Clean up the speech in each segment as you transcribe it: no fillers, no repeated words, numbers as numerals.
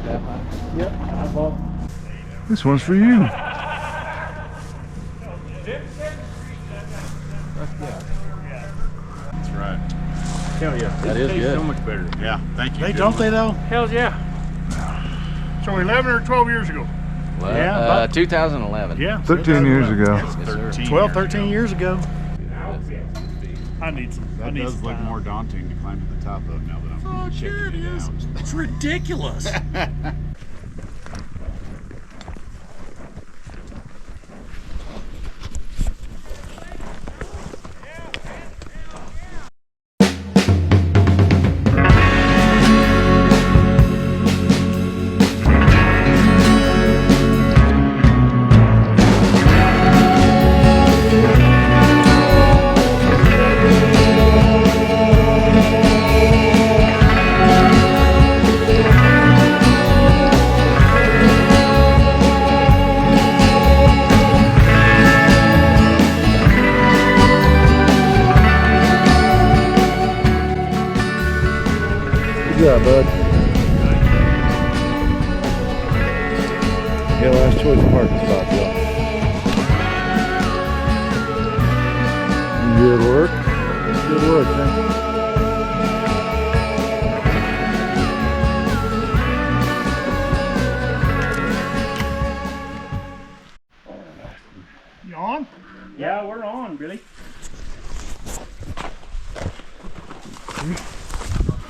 Yep, I bought. This one's for you. That's right. Hell yeah. That is good. So much better. Yeah, thank you. They don't they though? Hell yeah. So 11 or 12 years ago? Well, Yeah, about- 2011. Yeah. 13 years ago. Yes, sir. 12, 13 years ago. I need some. I That need does some look time. more daunting to climb to the top of now that I'm checking it out. It's ridiculous. Good job, bud. Yeah, last choice parking spot, though. Good work. Good work, man. You on? Yeah, we're on, Billy.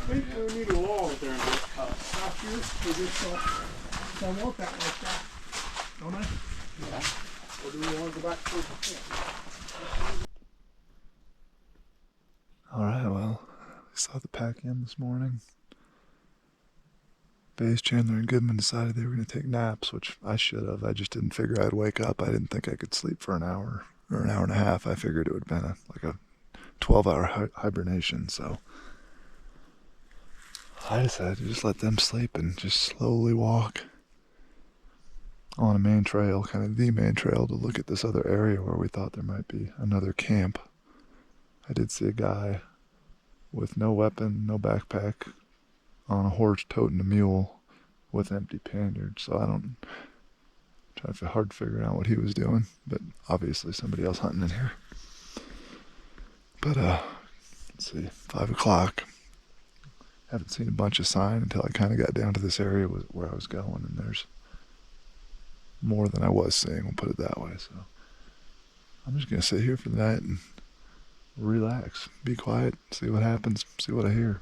I think we need a wall there in this house here. We just don't want that like that. Don't I? Yeah. Or do we want to go back towards the camp? Alright, well, we saw the pack in this morning. Bays, Chandler, and Goodman decided they were going to take naps, which I should have. I just didn't figure I'd wake up. I didn't think I could sleep for an hour or an hour and a half. I figured it would have been like a 12-hour hibernation, so I decided to just let them sleep and just slowly walk on a main trail, kind of the main trail, to look at this other area where we thought there might be another camp. I did see a guy with no weapon, no backpack, on a horse toting a mule with empty panniers, so I don't try to hard to figure out what he was doing, but obviously somebody else hunting in here. But let's see, 5 o'clock. Haven't seen a bunch of sign until I kind of got down to this area where I was going, and there's more than I was seeing, we'll put it that way. So I'm just gonna sit here for the night and relax, be quiet, see what happens, see what I hear.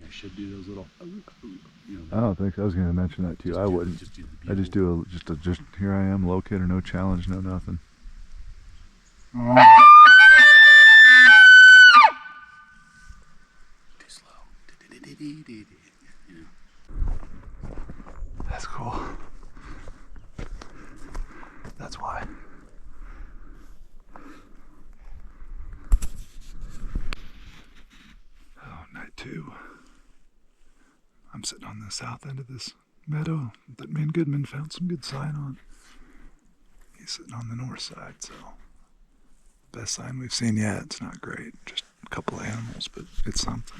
Should do those little, you know. I don't think so. I was going to mention that to you. I wouldn't. I just do just here I am, locator, no challenge, no nothing. Too slow. You know. That's cool. That's why. Oh, night 2. I'm sitting on the south end of this meadow that me and Goodman found some good sign on. He's sitting on the north side, so best sign we've seen yet. It's not great, just a couple of animals, but it's something.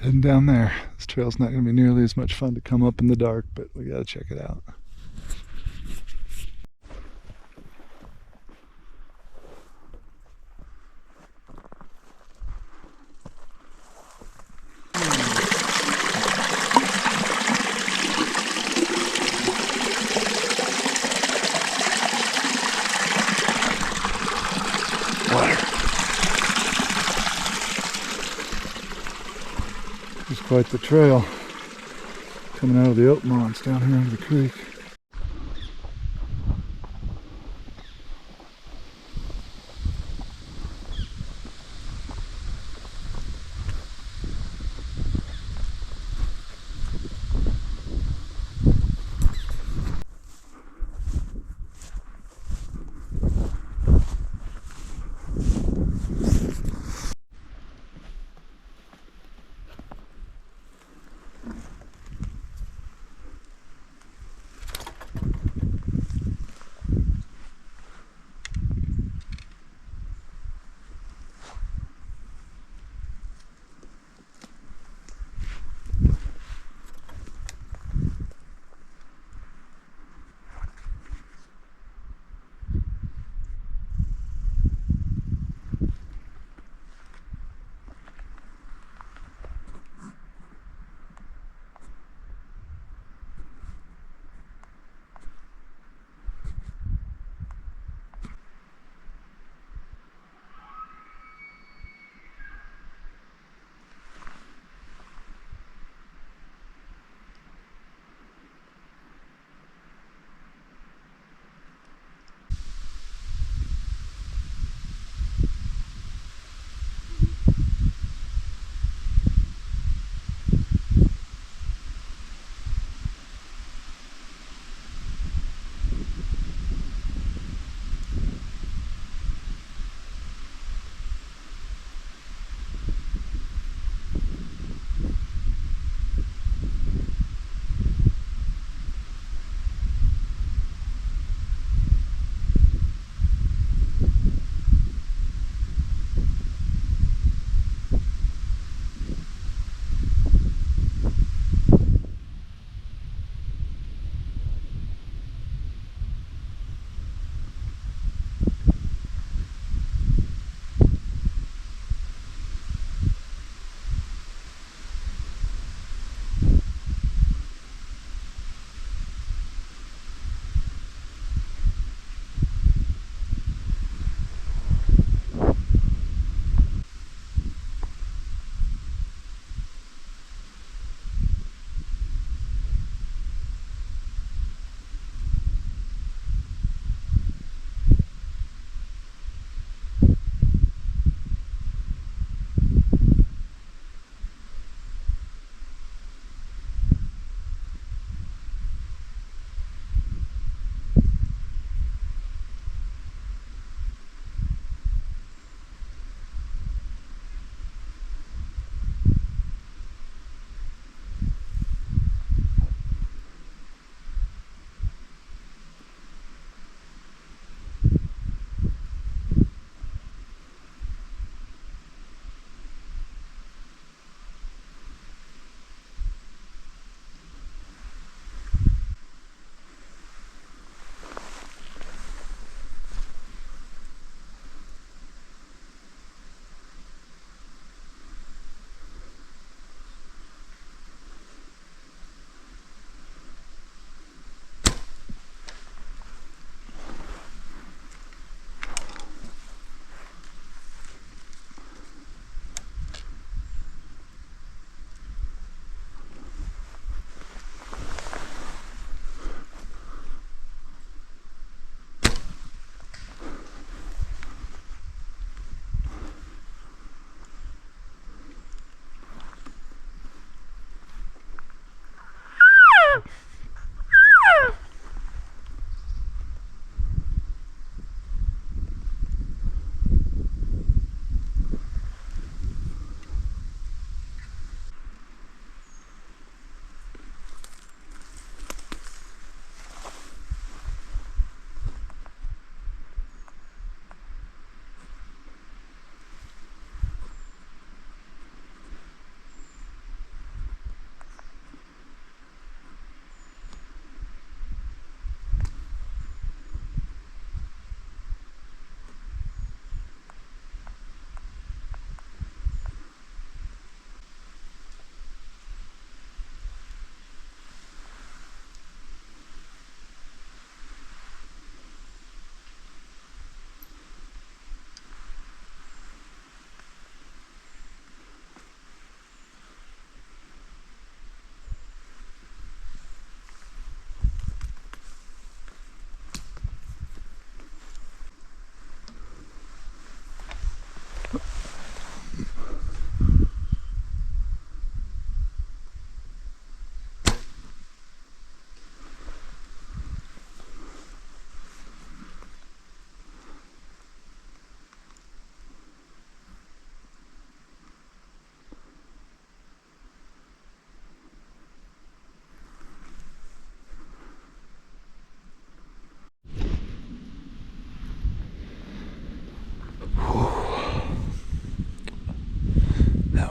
heading down there. This trail's not going to be nearly as much fun to come up in the dark, but we got to check it out. It's quite the trail coming out of the oak mounds down here into the creek.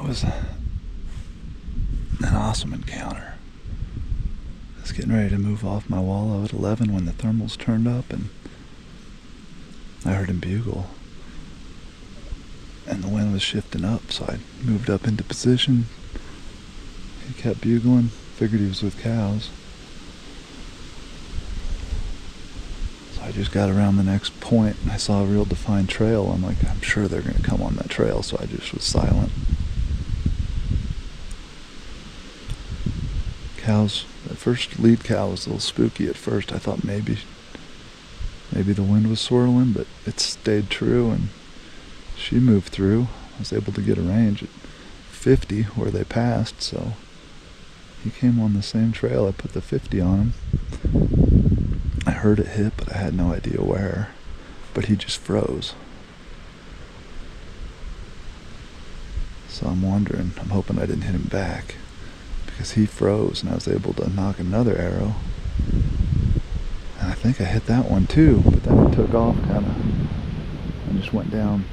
was an awesome encounter. I was getting ready to move off my wallow at 11 when the thermals turned up, and I heard him bugle. And the wind was shifting up, so I moved up into position. He kept bugling, figured he was with cows. So I just got around the next point and I saw a real defined trail. I'm like, I'm sure they're going to come on that trail, so I just was silent. Cows, the first lead cow was a little spooky at first. I thought maybe the wind was swirling, but it stayed true and she moved through. I was able to get a range at 50 where they passed, so he came on the same trail. I put the 50 on him. I heard it hit, but I had no idea where. But he just froze. So I'm wondering, I'm hoping I didn't hit him back, because he froze and I was able to knock another arrow. And I think I hit that one too, but then it took off kind of and just went down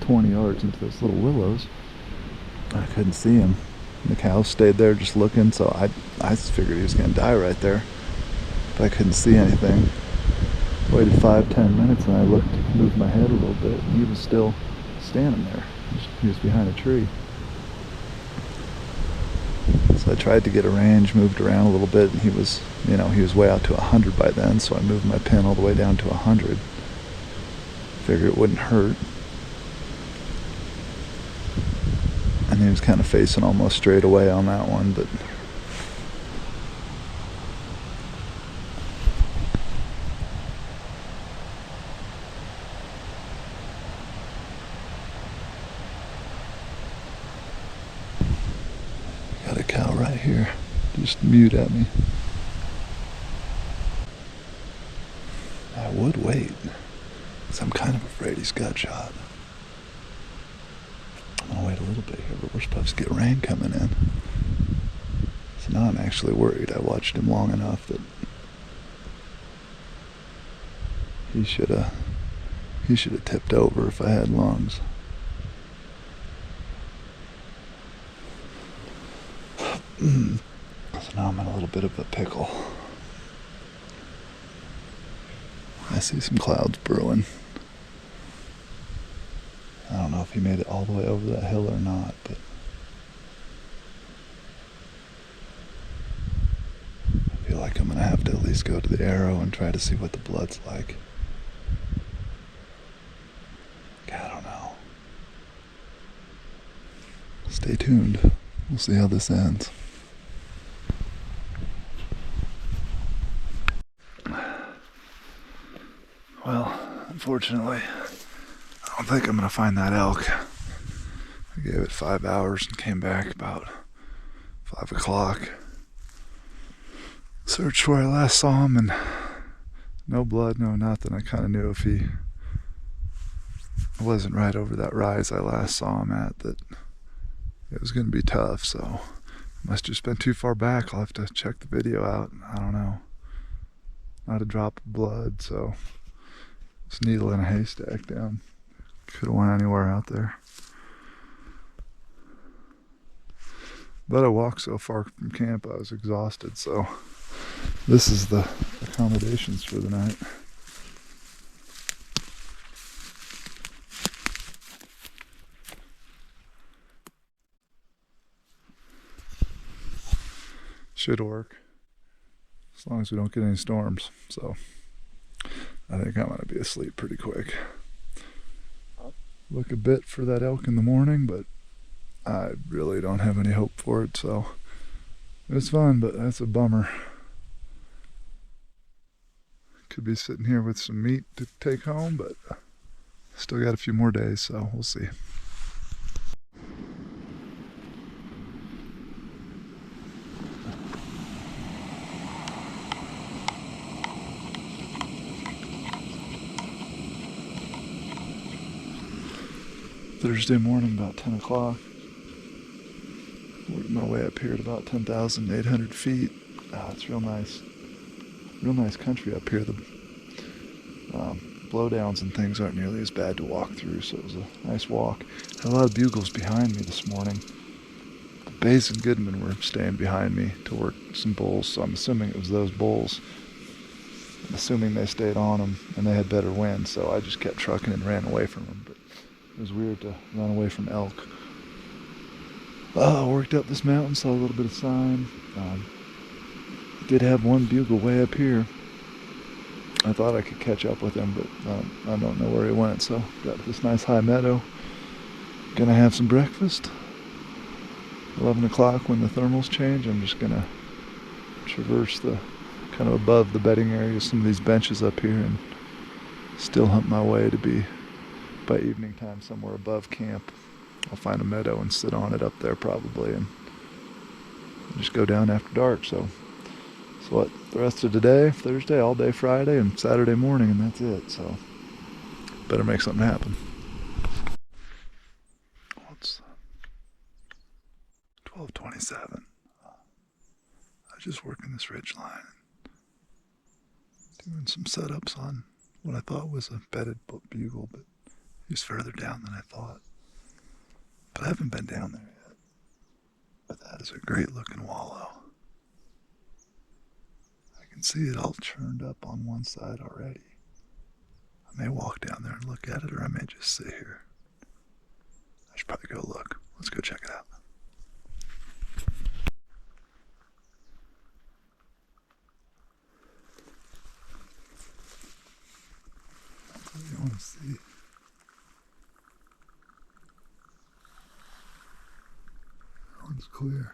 20 yards into those little willows. I couldn't see him. The cow stayed there just looking, so I figured he was going to die right there. But I couldn't see anything. Waited 5-10 minutes and I looked, moved my head a little bit, and he was still standing there. He was behind a tree. So I tried to get a range, moved around a little bit, and he was way out to 100 by then, so I moved my pin all the way down to 100. Figured it wouldn't hurt. And he was kind of facing almost straight away on that one, but got a cow right here, just mewed at me. I would wait, because I'm kind of afraid he's gut shot. I'm gonna wait a little bit here, but we're supposed to get rain coming in. So now I'm actually worried. I watched him long enough that he should have tipped over if I had lungs. So now I'm in a little bit of a pickle. I see some clouds brewing. I don't know if he made it all the way over that hill or not, but I feel like I'm going to have to at least go to the arrow and try to see what the blood's like. I don't know. Stay tuned. We'll see how this ends. Well, unfortunately, I don't think I'm going to find that elk. I gave it 5 hours and came back about 5 o'clock. Searched where I last saw him and no blood, no nothing. I kind of knew if he wasn't right over that rise I last saw him at that it was going to be tough, so must have just been too far back. I'll have to check the video out. I don't know. Not a drop of blood, so it's a needle in a haystack down. Could have went anywhere out there. But I walked so far from camp I was exhausted, so this is the accommodations for the night. Should work, as long as we don't get any storms, so I think I'm going to be asleep pretty quick. Look a bit for that elk in the morning, but I really don't have any hope for it, so it was fun, but that's a bummer. Could be sitting here with some meat to take home, but still got a few more days, so we'll see. Thursday morning, about 10 o'clock. Worked my way up here at about 10,800 feet. It's real nice. Real nice country up here. The blowdowns and things aren't nearly as bad to walk through, so it was a nice walk. Had a lot of bugles behind me this morning. Bass and Goodman were staying behind me to work some bulls, so I'm assuming it was those bulls. I'm assuming they stayed on them and they had better wind, so I just kept trucking and ran away from them. But it was weird to run away from elk. Worked up this mountain, saw a little bit of sign. Did have one bugle way up here. I thought I could catch up with him, but I don't know where he went, so got to this nice high meadow. Gonna have some breakfast. 11 o'clock when the thermals change, I'm just gonna traverse the kind of above the bedding area, some of these benches up here, and still hunt my way to be by evening time somewhere above camp. I'll find a meadow and sit on it up there probably, and just go down after dark. So what, the rest of today, Thursday, all day Friday, and Saturday morning, and that's it. So better make something happen. It's 12:27. I was just working this ridge line, doing some setups on what I thought was a bedded bugle, but he's further down than I thought. But I haven't been down there yet. But that is a great looking wallow. I can see it all churned up on one side already. I may walk down there and look at it, or I may just sit here. I should probably go look. Let's go check it out. That's what you want to see. That one's clear.